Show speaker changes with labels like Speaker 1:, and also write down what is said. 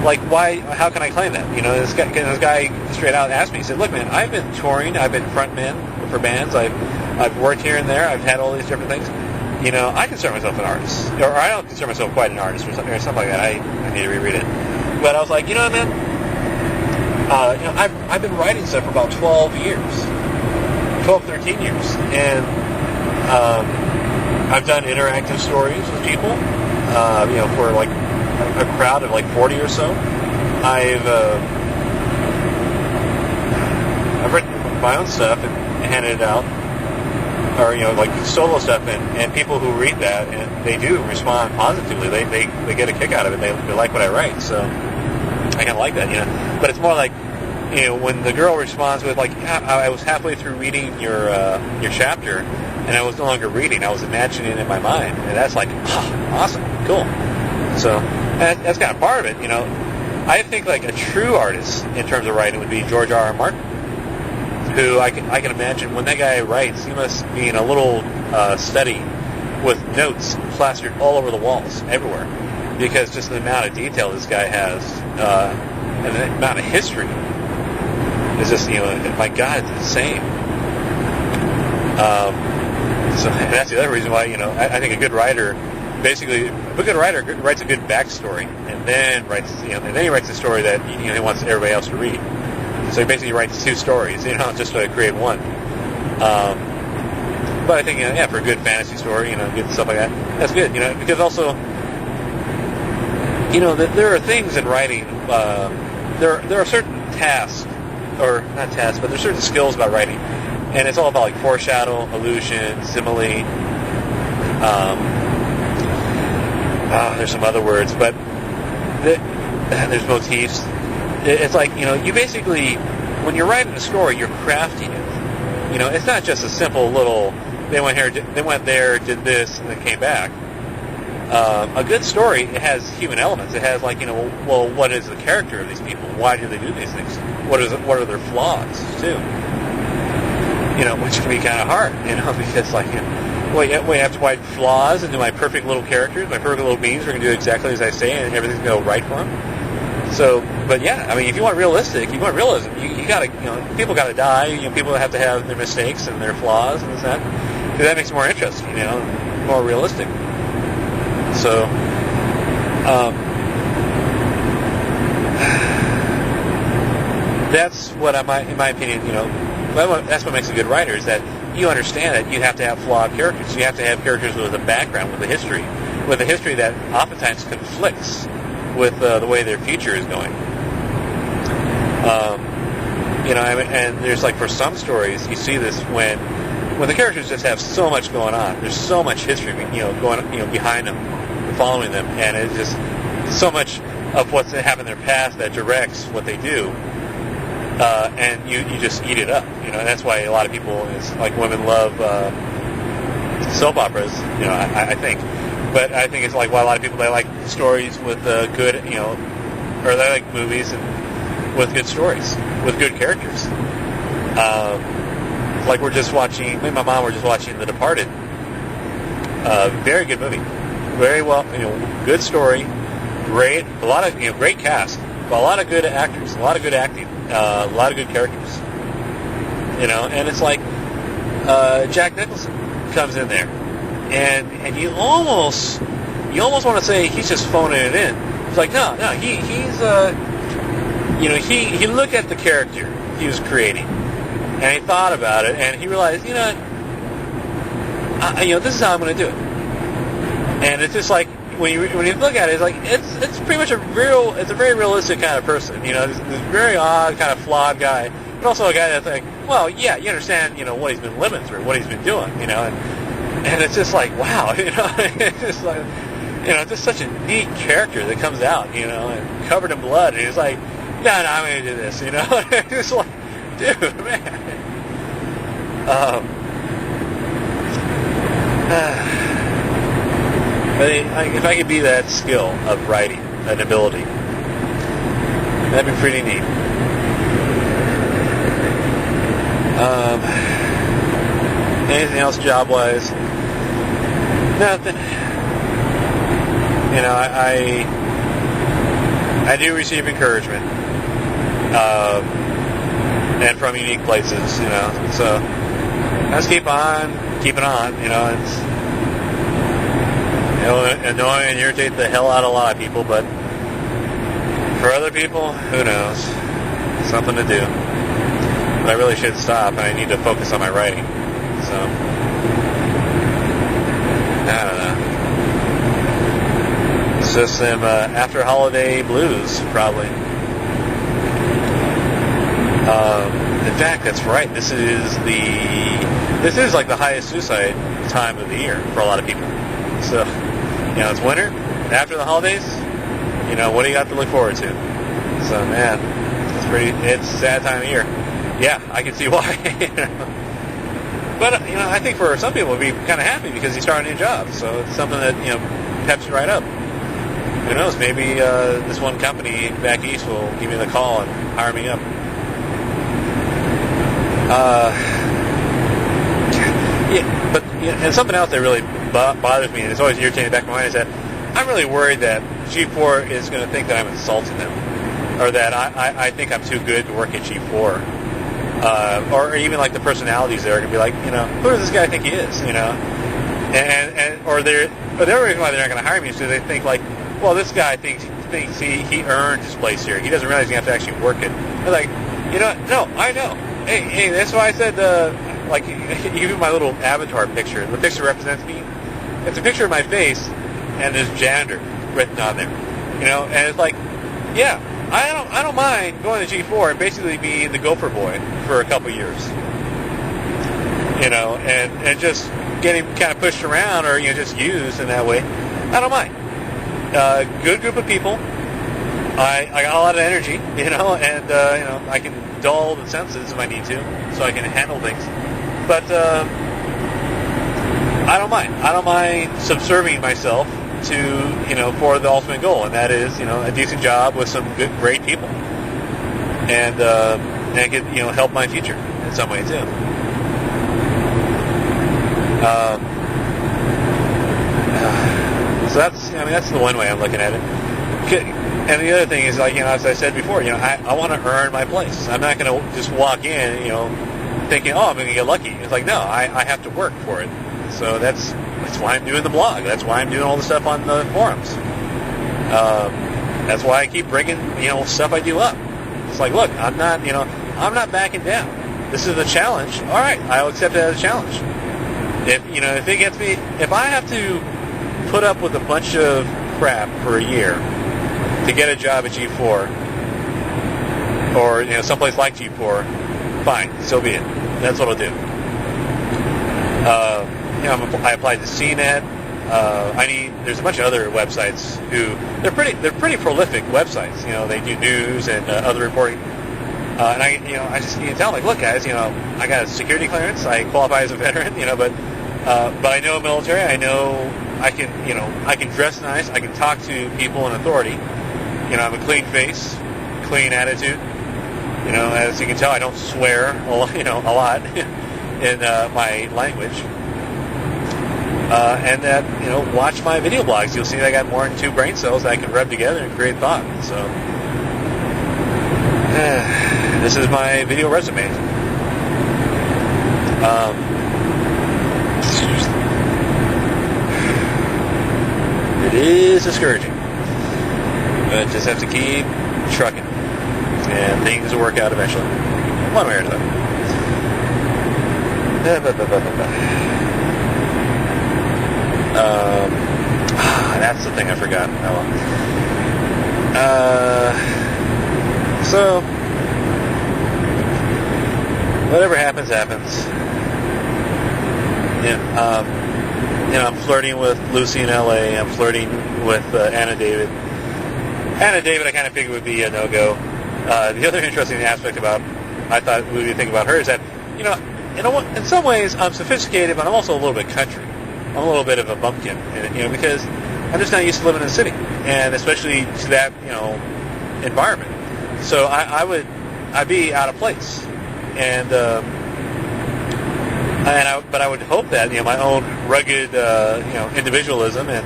Speaker 1: like, why? How can I claim that? You know, this guy straight out asked me. He said, "Look, man, I've been touring. I've been frontman for bands. I've worked here and there. I've had all these different things. You know, I consider myself an artist, or I don't consider myself quite an artist, or something like that. I need to reread it. But I was like, you know what, man? You know, I've been writing stuff for about 13 years, and I've done interactive stories with people. You know, for like a crowd of like 40 or so. I've written my own stuff and handed it out, or you know, like solo stuff, and people who read that, and they do respond positively. They get a kick out of it. They like what I write, so I kind of like that, you know. But it's more like, you know, when the girl responds with like, I was halfway through reading your chapter, and I was no longer reading. I was imagining it in my mind, and that's like, awesome, cool. So that's kind of part of it, you know. I think like a true artist in terms of writing would be George R. R. Martin, who I can imagine when that guy writes, he must be in a little study with notes plastered all over the walls, everywhere, because just the amount of detail this guy has, and the amount of history is just, you know, my God, it's insane. So that's the other reason why, you know, I think a good writer, basically, a good writer writes a good backstory, and then he writes a story that, you know, he wants everybody else to read. So he basically writes two stories, you know, just to create one. But I think, for a good fantasy story, you know, good stuff like that, that's good, you know, because also, you know, there are things in writing. There are certain tasks, or not tasks, but there's certain skills about writing, and it's all about like foreshadow, allusion, simile. There's some other words, but there's motifs. It's like, you know, you basically, when you're writing a story, you're crafting it. You know, it's not just a simple little, they went there, did this, and then came back. A good story, it has human elements. It has, like, you know, well, what is the character of these people? Why do they do these things? What are their flaws, too? You know, which can be kind of hard, you know, because, like, you know, wait, I have to write flaws into my perfect little characters, my perfect little beings are going to do exactly as I say, and everything's going to go right for them. So, but yeah, I mean, if you want realism, you gotta, you know, people gotta die, you know, people have to have their mistakes and their flaws and this and that. Because that makes it more interesting, you know, more realistic. So, that's what in my opinion, you know, that's what makes a good writer, is that you understand that you have to have flawed characters. You have to have characters with a background, with a history that oftentimes conflicts with the way their future is going. You know, and there's, like, for some stories, you see this when the characters just have so much going on. There's so much history, you know, going, you know, behind them, following them, and it's just so much of what's happened in their past that directs what they do. And you just eat it up, you know. And that's why a lot of people, it's like women love soap operas, you know. I think. But I think it's like why a lot of people, they like stories with good, you know, or they like movies and with good stories, with good characters. Like me and my mom were just watching The Departed. Very good movie, very well, you know, good story, great, a lot of, you know, great cast, a lot of good actors, a lot of good acting, a lot of good characters. You know, and it's like Jack Nicholson comes in there. And you almost want to say he's just phoning it in. It's like, no, he's you know, he looked at the character he was creating, and he thought about it, and he realized, you know, this is how I'm going to do it. And it's just like when you look at it, it's like it's pretty much it's a very realistic kind of person. You know, this very odd, kind of flawed guy, but also a guy that's like, well, yeah, you understand, you know, what he's been living through, what he's been doing, you know. And it's just like, wow, you know, it's just like, you know, just such a neat character that comes out, you know, and covered in blood. And he's like, no, I'm going to do this, you know. It's like, dude, man. But if I could be that skill of writing, that ability, that'd be pretty neat. Anything else job-wise? Nothing. You know, I I do receive encouragement, and from unique places, so let's keep on keeping on, it's, annoy and irritate the hell out of a lot of people, but for other people, who knows, something to do. But I really should stop, and I need to focus on my writing, so I don't know. It's just some after holiday blues, probably. In fact, that's right. This is like the highest suicide time of the year for a lot of people. So, it's winter after the holidays. What do you got to look forward to? So, man, it's a sad time of year. Yeah, I can see why. But I think for some people, it'd be kind of happy because you start a new job. So it's something that peps you right up. Who knows? Maybe this one company back east will give me the call and hire me up. And something else that really bothers me, and it's always irritating in the back of my mind, is that I'm really worried that G4 is going to think that I'm insulting them, or that I think I'm too good to work at G4, or even like the personalities there are going to be like, who does this guy think he is, or the other reason why they're not going to hire me is because they think like, well, this guy thinks he earned his place here. He doesn't realize he has to actually work it. They're like, no, I know. Hey, that's why I said, even my little avatar picture, the picture represents me. It's a picture of my face, and there's janitor written on there. And it's like, yeah, I don't mind going to G4 and basically being the gopher boy for a couple years. And just getting kind of pushed around or, just used in that way. I don't mind. Good group of people. I got a lot of energy, and I can dull the senses if I need to, so I can handle things. But I don't mind. I don't mind subserving myself to, for the ultimate goal, and that is, a decent job with some great people, and I could, help my future in some way too. So that's the one way I'm looking at it. And the other thing is, as I said before, I want to earn my place. I'm not going to just walk in, thinking, oh, I'm going to get lucky. It's like, no, I have to work for it. So that's why I'm doing the blog. That's why I'm doing all the stuff on the forums. That's why I keep bringing, stuff I do up. It's like, look, I'm not backing down. This is a challenge. All right, I'll accept it as a challenge. If it gets me, if I have to put up with a bunch of crap for a year to get a job at G4 or someplace like G4, fine, so be it. That's what I'll do. I applied to CNET. There's a bunch of other websites who they're pretty prolific websites. They do news and other reporting. And I just need to tell them, like, look, guys, I got a security clearance. I qualify as a veteran, but I know military. I know I can dress nice. I can talk to people in authority. I have a clean face, clean attitude. As you can tell, I don't swear a lot in my language. And that, watch my video blogs. You'll see that I got more than 2 brain cells that I can rub together and create thought. So, this is my video resume. It is discouraging. But just have to keep trucking. And things will work out eventually. One way or another. That's the thing I forgot. Oh well. So, whatever happens. I'm flirting with Lucy in LA. I'm flirting with Anna David. Anna David, I kind of figured would be a no-go. The other interesting aspect I thought we would think about her is that, in some ways I'm sophisticated, but I'm also a little bit country. I'm a little bit of a bumpkin, because I'm just not used to living in the city, and especially to that, environment. So I'd be out of place, but I would hope that, my own rugged, individualism and,